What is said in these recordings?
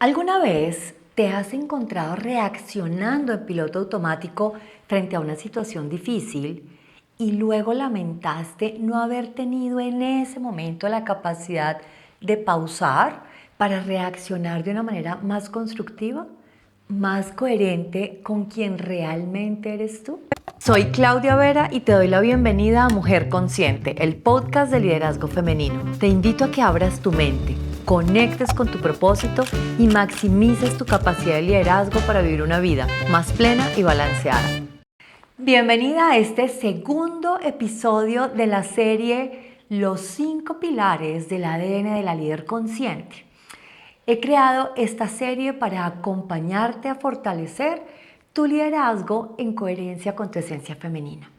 ¿Alguna vez te has encontrado reaccionando en piloto automático frente a una situación difícil y luego lamentaste no haber tenido en ese momento la capacidad de pausar para reaccionar de una manera más constructiva, más coherente con quien realmente eres tú? Soy Claudia Vera y te doy la bienvenida a Mujer Consciente, el podcast de liderazgo femenino. Te invito a que abras tu mente, conectes con tu propósito y maximices tu capacidad de liderazgo para vivir una vida más plena y balanceada. Bienvenida a este segundo episodio de la serie Los 5 pilares del ADN de la líder consciente. He creado esta serie para acompañarte a fortalecer tu liderazgo en coherencia con tu esencia femenina.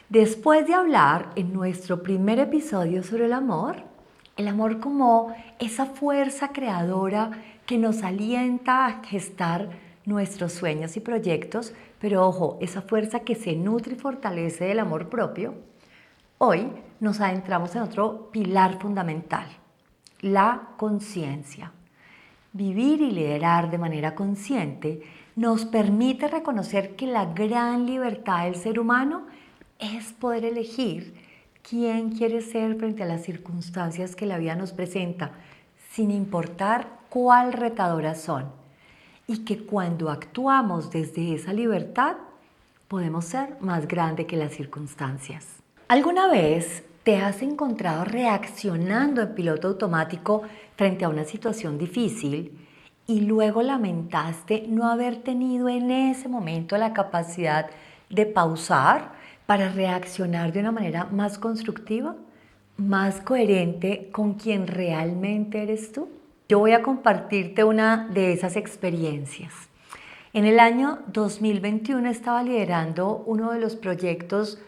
Después de hablar en nuestro primer episodio sobre el amor como esa fuerza creadora que nos alienta a gestar nuestros sueños y proyectos, pero ojo, esa fuerza que se nutre y fortalece del amor propio, hoy nos adentramos en otro pilar fundamental, la conciencia. Vivir y liderar de manera consciente nos permite reconocer que la gran libertad del ser humano es poder elegir quién quiere ser frente a las circunstancias que la vida nos presenta, sin importar cuál retadoras son. Y que cuando actuamos desde esa libertad, podemos ser más grande que las circunstancias. ¿Alguna vez te has encontrado reaccionando en piloto automático frente a una situación difícil y luego lamentaste no haber tenido en ese momento la capacidad de pausar para reaccionar de una manera más constructiva, más coherente con quien realmente eres tú? Yo voy a compartirte una de esas experiencias. En el año 2021 estaba liderando uno de los proyectos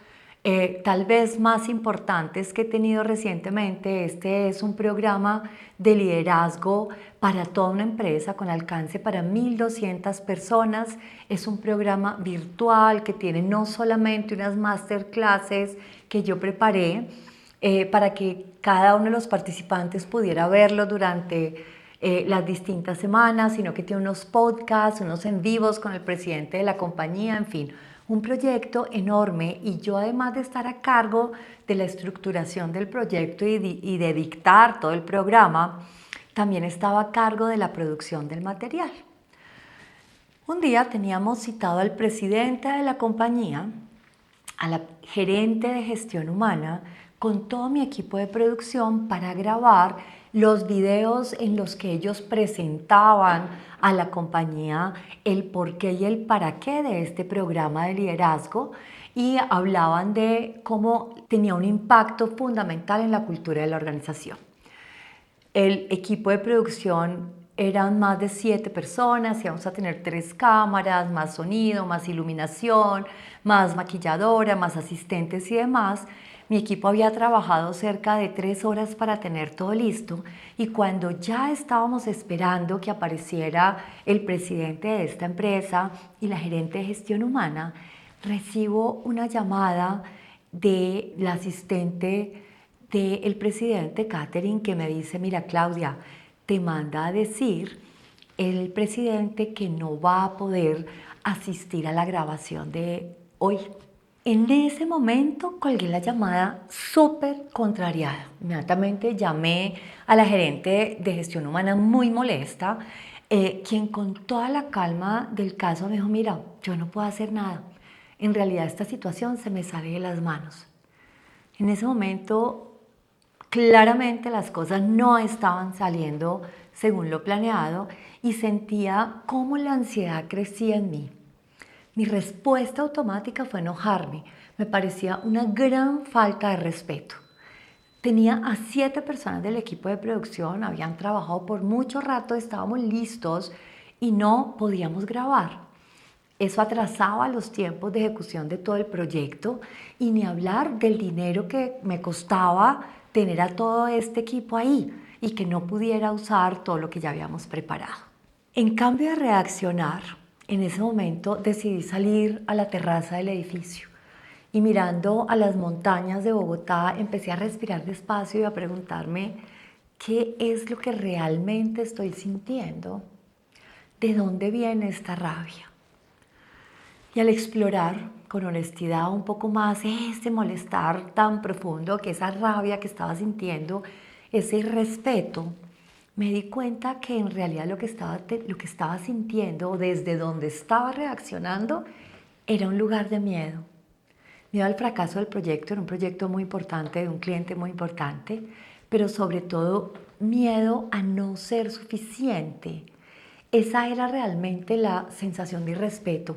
tal vez más importantes que he tenido recientemente. Este es un programa de liderazgo para toda una empresa con alcance para 1.200 personas. Es un programa virtual que tiene no solamente unas masterclasses que yo preparé para que cada uno de los participantes pudiera verlo durante las distintas semanas, sino que tiene unos podcasts, unos en vivos con el presidente de la compañía, en fin, un proyecto enorme. Y yo, además de estar a cargo de la estructuración del proyecto y de dictar todo el programa, también estaba a cargo de la producción del material. Un día teníamos citado al presidente de la compañía, a la gerente de gestión humana, con todo mi equipo de producción para grabar los videos en los que ellos presentaban a la compañía el porqué y el para qué de este programa de liderazgo, y hablaban de cómo tenía un impacto fundamental en la cultura de la organización. El equipo de producción eran más de 7 personas, íbamos a tener 3 cámaras, más sonido, más iluminación, más maquilladora, más asistentes y demás. Mi equipo había trabajado cerca de 3 horas para tener todo listo, y cuando ya estábamos esperando que apareciera el presidente de esta empresa y la gerente de gestión humana, recibo una llamada de la asistente del presidente, Catherine, que me dice: mira, Claudia, te manda a decir el presidente que no va a poder asistir a la grabación de hoy. En ese momento colgué la llamada súper contrariada. Inmediatamente llamé a la gerente de gestión humana muy molesta, quien con toda la calma del caso me dijo: mira, yo no puedo hacer nada. En realidad esta situación se me sale de las manos. En ese momento, claramente las cosas no estaban saliendo según lo planeado y sentía cómo la ansiedad crecía en mí. Mi respuesta automática fue enojarme. Me parecía una gran falta de respeto. Tenía a 7 personas del equipo de producción, habían trabajado por mucho rato, estábamos listos y no podíamos grabar. Eso atrasaba los tiempos de ejecución de todo el proyecto, y ni hablar del dinero que me costaba tener a todo este equipo ahí y que no pudiera usar todo lo que ya habíamos preparado. En cambio de reaccionar, en ese momento decidí salir a la terraza del edificio y, mirando a las montañas de Bogotá, empecé a respirar despacio y a preguntarme: ¿Qué es lo que realmente estoy sintiendo? ¿De dónde viene esta rabia? Y al explorar con honestidad un poco más este malestar tan profundo, que esa rabia que estaba sintiendo, ese irrespeto, me di cuenta que en realidad lo que estaba sintiendo o desde donde estaba reaccionando era un lugar de miedo. Miedo al fracaso del proyecto, era un proyecto muy importante, de un cliente muy importante, pero sobre todo miedo a no ser suficiente. Esa era realmente la sensación de irrespeto.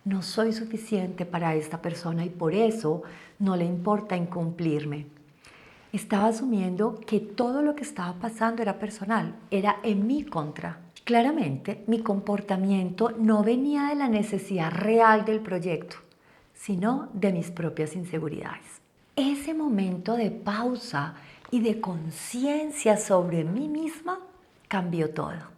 No soy suficiente para esta persona y por eso no le importa incumplirme. Estaba asumiendo que todo lo que estaba pasando era personal, era en mi contra. Claramente, mi comportamiento no venía de la necesidad real del proyecto, sino de mis propias inseguridades. Ese momento de pausa y de conciencia sobre mí misma cambió todo.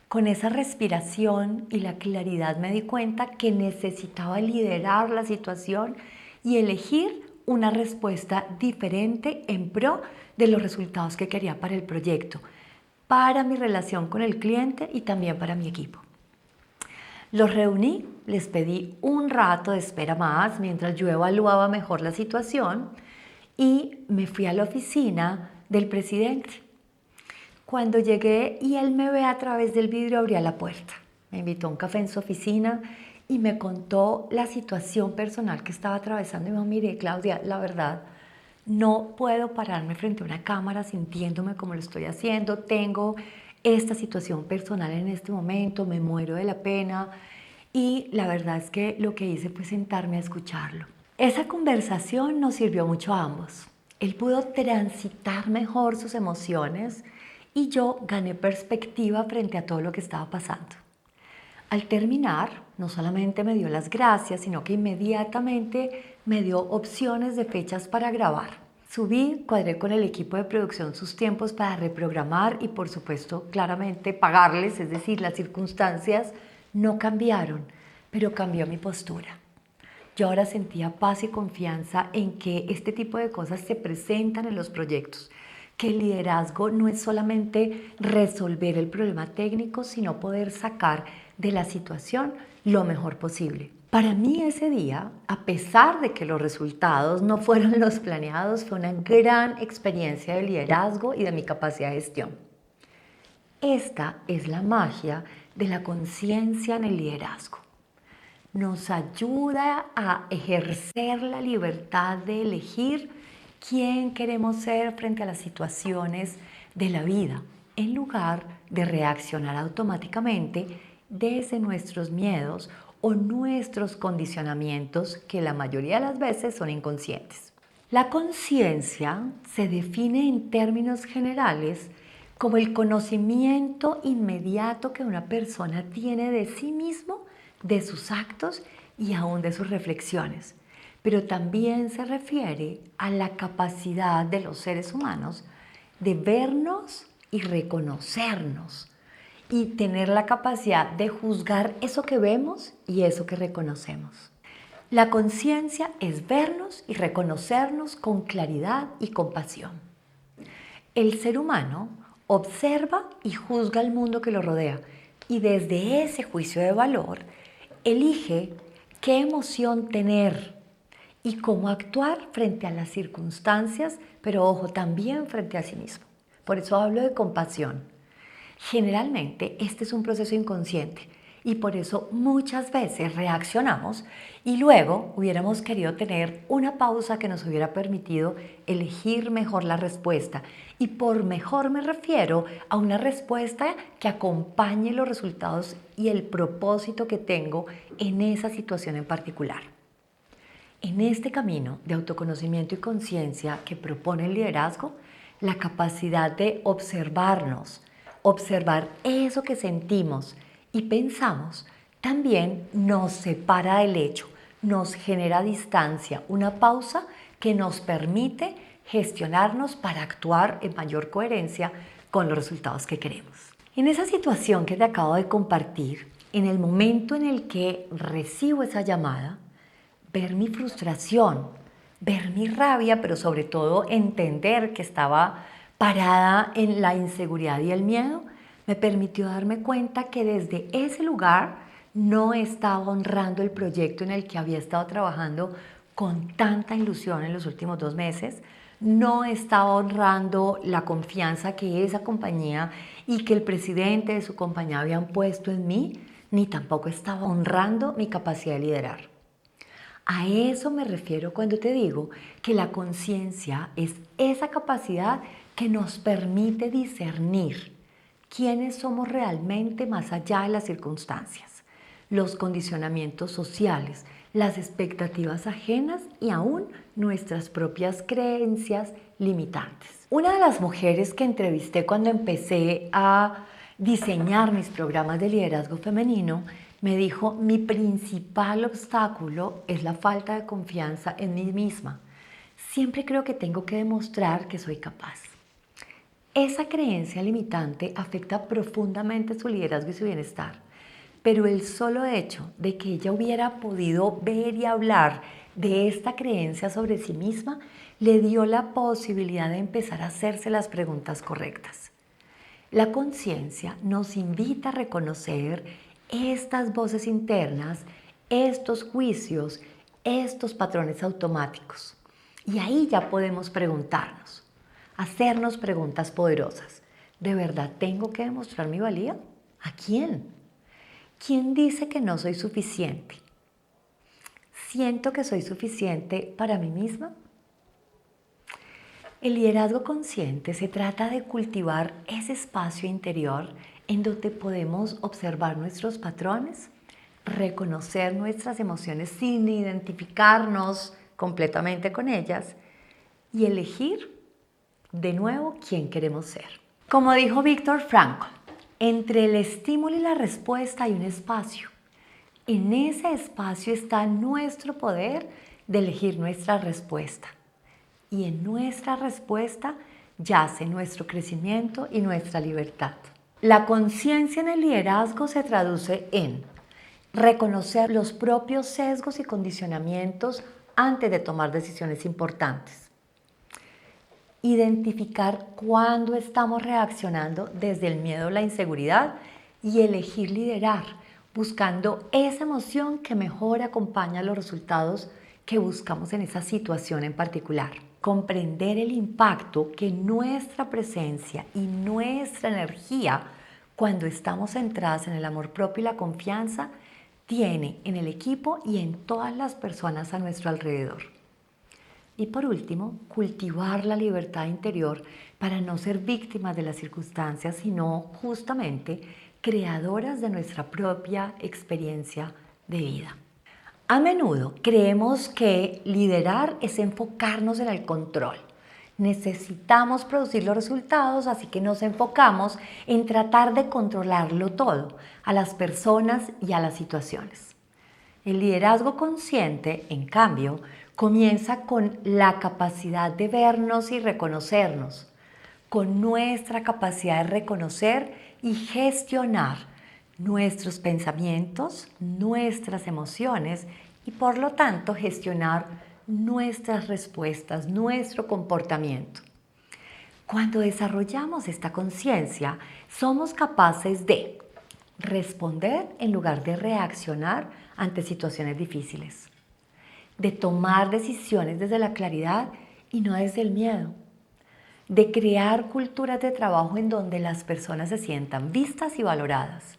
Con esa respiración y la claridad me di cuenta que necesitaba liderar la situación y elegir una respuesta diferente en pro de los resultados que quería para el proyecto, para mi relación con el cliente y también para mi equipo. Los reuní, les pedí un rato de espera más mientras yo evaluaba mejor la situación y me fui a la oficina del presidente. Cuando llegué y él me ve a través del vidrio, abría la puerta. Me invitó a un café en su oficina y me contó la situación personal que estaba atravesando. Y me dijo, mire, Claudia, la verdad, no puedo pararme frente a una cámara sintiéndome como lo estoy haciendo. Tengo esta situación personal en este momento, me muero de la pena. Y la verdad es que lo que hice fue sentarme a escucharlo. Esa conversación nos sirvió mucho a ambos. Él pudo transitar mejor sus emociones y yo gané perspectiva frente a todo lo que estaba pasando. Al terminar, no solamente me dio las gracias, sino que inmediatamente me dio opciones de fechas para grabar. Subí, cuadré con el equipo de producción sus tiempos para reprogramar y por supuesto claramente pagarles, es decir, las circunstancias no cambiaron, pero cambió mi postura. Yo ahora sentía paz y confianza en que este tipo de cosas se presentan en los proyectos, que el liderazgo no es solamente resolver el problema técnico, sino poder sacar de la situación lo mejor posible. Para mí ese día, a pesar de que los resultados no fueron los planeados, fue una gran experiencia de liderazgo y de mi capacidad de gestión. Esta es la magia de la conciencia en el liderazgo. Nos ayuda a ejercer la libertad de elegir quién queremos ser frente a las situaciones de la vida, en lugar de reaccionar automáticamente desde nuestros miedos o nuestros condicionamientos que la mayoría de las veces son inconscientes. La conciencia se define en términos generales como el conocimiento inmediato que una persona tiene de sí mismo, de sus actos y aún de sus reflexiones. Pero también se refiere a la capacidad de los seres humanos de vernos y reconocernos y tener la capacidad de juzgar eso que vemos y eso que reconocemos. La conciencia es vernos y reconocernos con claridad y compasión. El ser humano observa y juzga el mundo que lo rodea y desde ese juicio de valor elige qué emoción tener y cómo actuar frente a las circunstancias, pero ojo, también frente a sí mismo. Por eso hablo de compasión. Generalmente este es un proceso inconsciente y por eso muchas veces reaccionamos y luego hubiéramos querido tener una pausa que nos hubiera permitido elegir mejor la respuesta. Y por mejor me refiero a una respuesta que acompañe los resultados y el propósito que tengo en esa situación en particular. En este camino de autoconocimiento y conciencia que propone el liderazgo, la capacidad de observarnos, observar eso que sentimos y pensamos, también nos separa del hecho, nos genera distancia, una pausa que nos permite gestionarnos para actuar en mayor coherencia con los resultados que queremos. En esa situación que te acabo de compartir, en el momento en el que recibo esa llamada, ver mi frustración, ver mi rabia, pero sobre todo entender que estaba parada en la inseguridad y el miedo, me permitió darme cuenta que desde ese lugar no estaba honrando el proyecto en el que había estado trabajando con tanta ilusión en los últimos 2 meses, no estaba honrando la confianza que esa compañía y que el presidente de su compañía habían puesto en mí, ni tampoco estaba honrando mi capacidad de liderar. A eso me refiero cuando te digo que la conciencia es esa capacidad que nos permite discernir quiénes somos realmente más allá de las circunstancias, los condicionamientos sociales, las expectativas ajenas y aún nuestras propias creencias limitantes. Una de las mujeres que entrevisté cuando empecé a diseñar mis programas de liderazgo femenino me dijo: mi principal obstáculo es la falta de confianza en mí misma. Siempre creo que tengo que demostrar que soy capaz. Esa creencia limitante afecta profundamente su liderazgo y su bienestar, pero el solo hecho de que ella hubiera podido ver y hablar de esta creencia sobre sí misma le dio la posibilidad de empezar a hacerse las preguntas correctas. La conciencia nos invita a reconocer estas voces internas, estos juicios, estos patrones automáticos. Y ahí ya podemos preguntarnos, hacernos preguntas poderosas. ¿De verdad tengo que demostrar mi valía? ¿A quién? ¿Quién dice que no soy suficiente? ¿Siento que soy suficiente para mí misma? El liderazgo consciente se trata de cultivar ese espacio interior en donde podemos observar nuestros patrones, reconocer nuestras emociones sin identificarnos completamente con ellas y elegir de nuevo quién queremos ser. Como dijo Viktor Frankl, entre el estímulo y la respuesta hay un espacio. En ese espacio está nuestro poder de elegir nuestra respuesta. Y en nuestra respuesta yace nuestro crecimiento y nuestra libertad. La conciencia en el liderazgo se traduce en reconocer los propios sesgos y condicionamientos antes de tomar decisiones importantes. Identificar cuándo estamos reaccionando desde el miedo o la inseguridad y elegir liderar, buscando esa emoción que mejor acompaña los resultados que buscamos en esa situación en particular. Comprender el impacto que nuestra presencia y nuestra energía, cuando estamos centradas en el amor propio y la confianza, tiene en el equipo y en todas las personas a nuestro alrededor. Y por último, cultivar la libertad interior para no ser víctimas de las circunstancias, sino justamente creadoras de nuestra propia experiencia de vida. A menudo creemos que liderar es enfocarnos en el control. Necesitamos producir los resultados, así que nos enfocamos en tratar de controlarlo todo, a las personas y a las situaciones. El liderazgo consciente, en cambio, comienza con la capacidad de vernos y reconocernos, con nuestra capacidad de reconocer y gestionar nuestros pensamientos, nuestras emociones y por lo tanto gestionar nuestras respuestas, nuestro comportamiento. Cuando desarrollamos esta conciencia, somos capaces de responder en lugar de reaccionar ante situaciones difíciles, de tomar decisiones desde la claridad y no desde el miedo, de crear culturas de trabajo en donde las personas se sientan vistas y valoradas,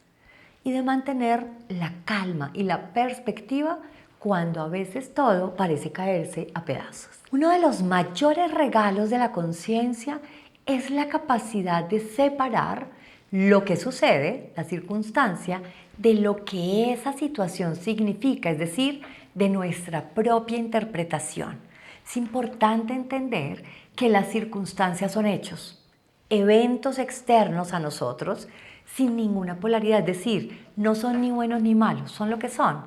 y de mantener la calma y la perspectiva cuando a veces todo parece caerse a pedazos. Uno de los mayores regalos de la conciencia es la capacidad de separar lo que sucede, la circunstancia, de lo que esa situación significa, es decir, de nuestra propia interpretación. Es importante entender que las circunstancias son hechos, eventos externos a nosotros, sin ninguna polaridad, es decir, no son ni buenos ni malos, son lo que son.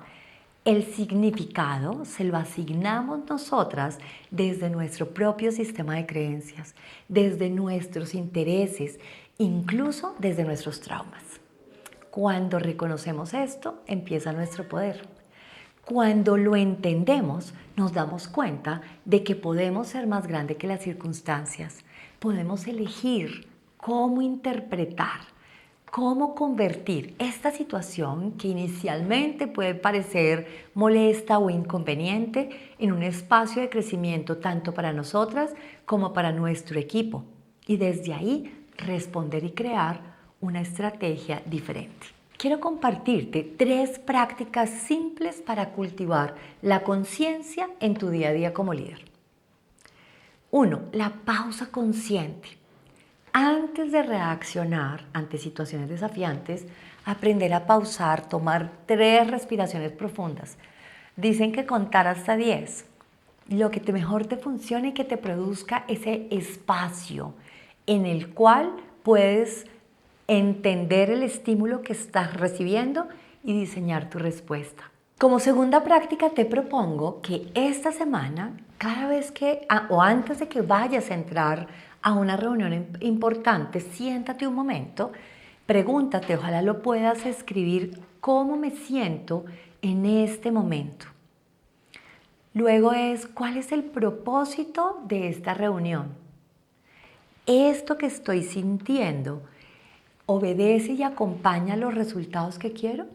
El significado se lo asignamos nosotras desde nuestro propio sistema de creencias, desde nuestros intereses, incluso desde nuestros traumas. Cuando reconocemos esto, empieza nuestro poder. Cuando lo entendemos, nos damos cuenta de que podemos ser más grande que las circunstancias, podemos elegir cómo interpretar, cómo convertir esta situación que inicialmente puede parecer molesta o inconveniente en un espacio de crecimiento tanto para nosotras como para nuestro equipo. Y desde ahí responder y crear una estrategia diferente. Quiero compartirte 3 prácticas simples para cultivar la conciencia en tu día a día como líder. 1. La pausa consciente. Antes de reaccionar ante situaciones desafiantes, aprender a pausar, tomar 3 respiraciones profundas. Dicen que contar hasta 10, lo que mejor te funcione y que te produzca ese espacio en el cual puedes entender el estímulo que estás recibiendo y diseñar tu respuesta. Como segunda práctica te propongo que esta semana, cada vez que o antes de que vayas a entrar a una reunión importante, siéntate un momento, pregúntate, ojalá lo puedas escribir, ¿cómo me siento en este momento? Luego es, ¿cuál es el propósito de esta reunión? ¿Esto que estoy sintiendo obedece y acompaña los resultados que quiero?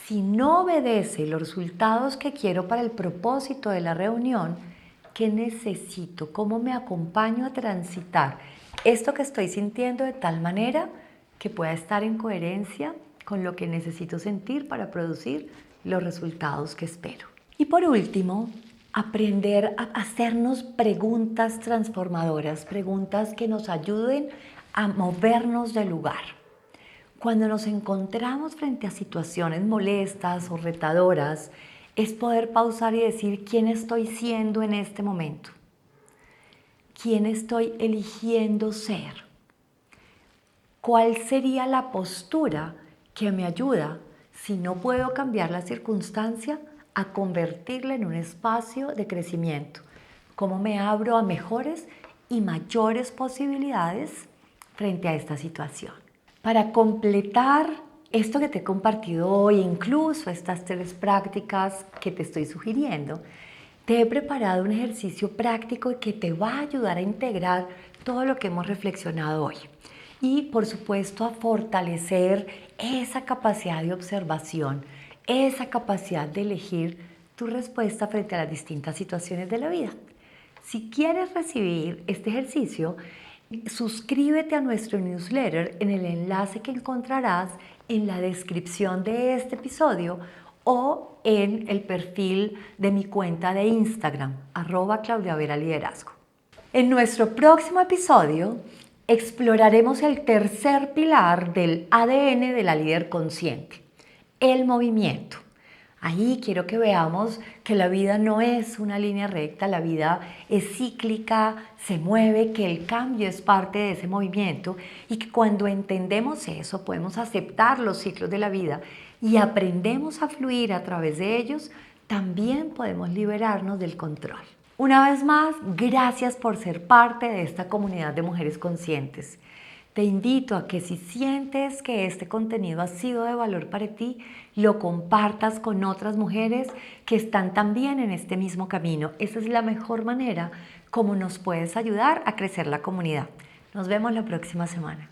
Si no obedece los resultados que quiero para el propósito de la reunión, ¿qué necesito? ¿Cómo me acompaño a transitar esto que estoy sintiendo de tal manera que pueda estar en coherencia con lo que necesito sentir para producir los resultados que espero? Y por último, aprender a hacernos preguntas transformadoras, preguntas que nos ayuden a movernos del lugar. Cuando nos encontramos frente a situaciones molestas o retadoras, es poder pausar y decir quién estoy siendo en este momento, quién estoy eligiendo ser, cuál sería la postura que me ayuda, si no puedo cambiar la circunstancia, a convertirla en un espacio de crecimiento, cómo me abro a mejores y mayores posibilidades frente a esta situación. Para completar esto que te he compartido hoy, incluso estas 3 prácticas que te estoy sugiriendo, te he preparado un ejercicio práctico que te va a ayudar a integrar todo lo que hemos reflexionado hoy. Y por supuesto a fortalecer esa capacidad de observación, esa capacidad de elegir tu respuesta frente a las distintas situaciones de la vida. Si quieres recibir este ejercicio, suscríbete a nuestro newsletter en el enlace que encontrarás en la descripción de este episodio o en el perfil de mi cuenta de Instagram, @ClaudiaVeraLiderazgo. En nuestro próximo episodio exploraremos el tercer pilar del ADN de la líder consciente, el movimiento. Ahí quiero que veamos que la vida no es una línea recta, la vida es cíclica, se mueve, que el cambio es parte de ese movimiento y que cuando entendemos eso podemos aceptar los ciclos de la vida y aprendemos a fluir a través de ellos, también podemos liberarnos del control. Una vez más, gracias por ser parte de esta comunidad de mujeres conscientes. Te invito a que si sientes que este contenido ha sido de valor para ti, lo compartas con otras mujeres que están también en este mismo camino. Esa es la mejor manera como nos puedes ayudar a crecer la comunidad. Nos vemos la próxima semana.